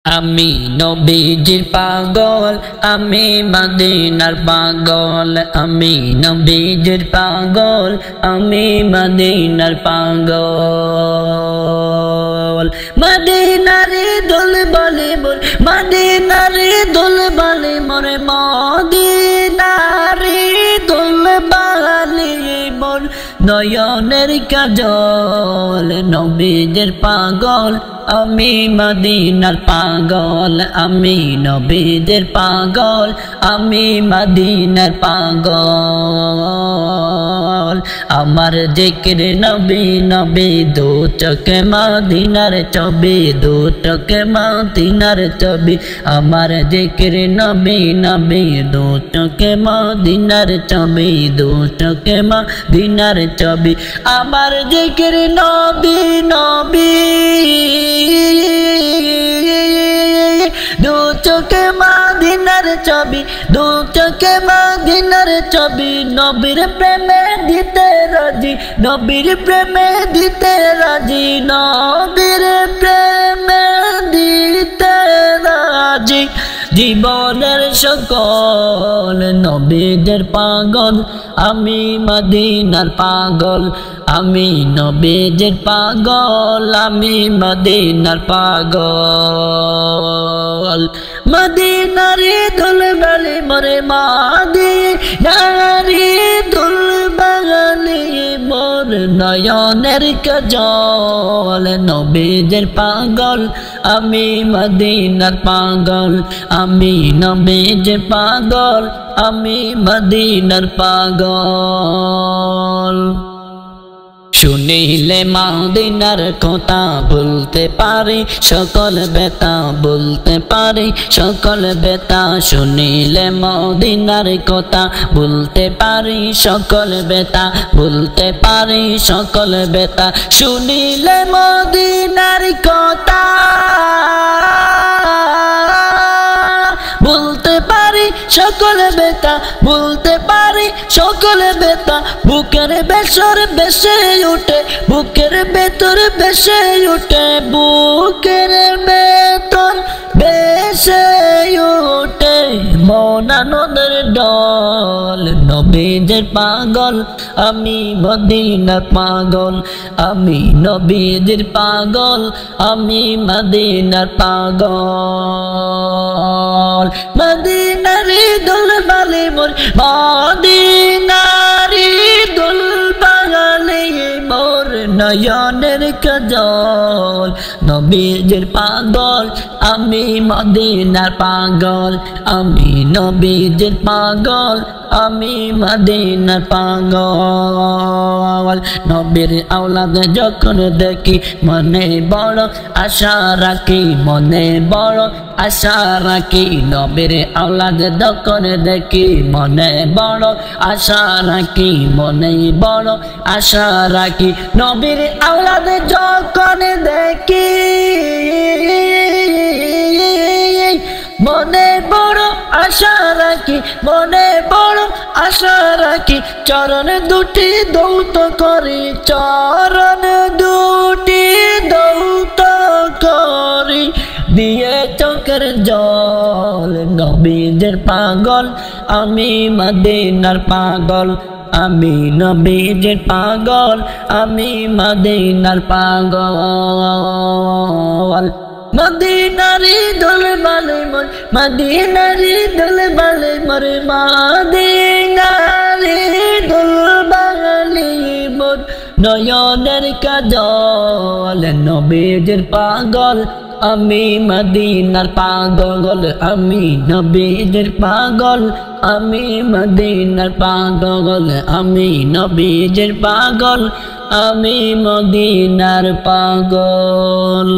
আমি নবীজির পাগল, আমি মদিনার পাগল। আমি নবীজির পাগল, আমি মদিনার পাগল। মদিনারে দোল বলে মোর, মদিনারে দোল বলে মোর, মদিনারে দোল বলে মোর নয়নের কাজল। নবীজির পাগল, আমি মদিনার পাগল। আমি নবীদের পাগল, আমি মদিনার পাগল। আমার জিকির নবী নবী, দু চোখে মদিনার ছবি, দু চোখে মদিনার ছবি। আমার জিকির নবী নবী, দু চোখে মদিনার ছবি, দু চোখে মদিনার ছবি। আমার জিকির নবী নবী, দু চোখে মদিনার ছবি, দু চোখে মদিনার ছবি। নবীর প্রেমে দিতে রাজি, নবীর প্রেমে দিতে রাজি, নবীর প্রেমে দিতে রাজি। জীবনের সকল নবীদের পাগল, আমি মদিনার পাগল। আমি নবীদের পাগল, আমি মদিনার পাগল। মদিনারে দোল বলে মোরে, মদিনারে দোল বলে মোর নয়নের কাজল। নবীদের পাগল, আমি মদিনার পাগল। আমি নবীদের পাগল, আমি মদিনার পাগল। শুনিলে মদিনার কথা বলতে পারি, সকল ব্যথা বলতে পারি, সকল ব্যথা। শুনিলে মদিনার কথা বলতে পারি, সকল ব্যথা বলতে পারি, সকল ব্যথা। শুনিলে মদিনার কথা বলতে পারি, সকল ব্যথা বলতে পারি, সকল ব্যথা। বুকের বেসর বেসে উঠে, বুকের ভেতর বেসে উঠে, বুকের ভেতর বেসে উঠে মন আনন্দের ডল। নবীদের পাগল, আমি মদিনার পাগল। আমি নবীদের পাগল, আমি মদিনার পাগল। মদিনারে দোল বলে মোর, মদিনারে দোল বলে মোর নয়নের কাজল। নবীদের পাগল, আমি মদিনার পাগল। আমি নবীদের পাগল, আমি মদিনার পাগল। নবীর আওলাদ যখন দেখি, মনে বড় আশা রাখি, মনে বড় আশা রাখি। নবীর আওলাদ যখন দেখি, মনে বড় আশা রাখি, মনে বড় আশা রাখি। নবীর আওলাদ যখন দেখি, মনে বড় আশা রাখি, মনে বড় আশা রাখি। চরণ দুটি দৌত করি, চরণ দুটি দৌত করি দিয়ে চোখের জল। নবীদের পাগল, আমি মদিনার পাগল। আমি নবীদের পাগল, আমি মদিনার পাগল। মদিনারে দোল বলে মোর, মদিনারে দোল বলে মোর, মদিনারে দোল বলে মোর নয়নের কাজল। নবীদের পাগল, আমি মদিনার পাগল। আমি নবীদের পাগল, আমি মদিনার পাগল। আমি নবীদের পাগল, আমি মদিনার পাগল।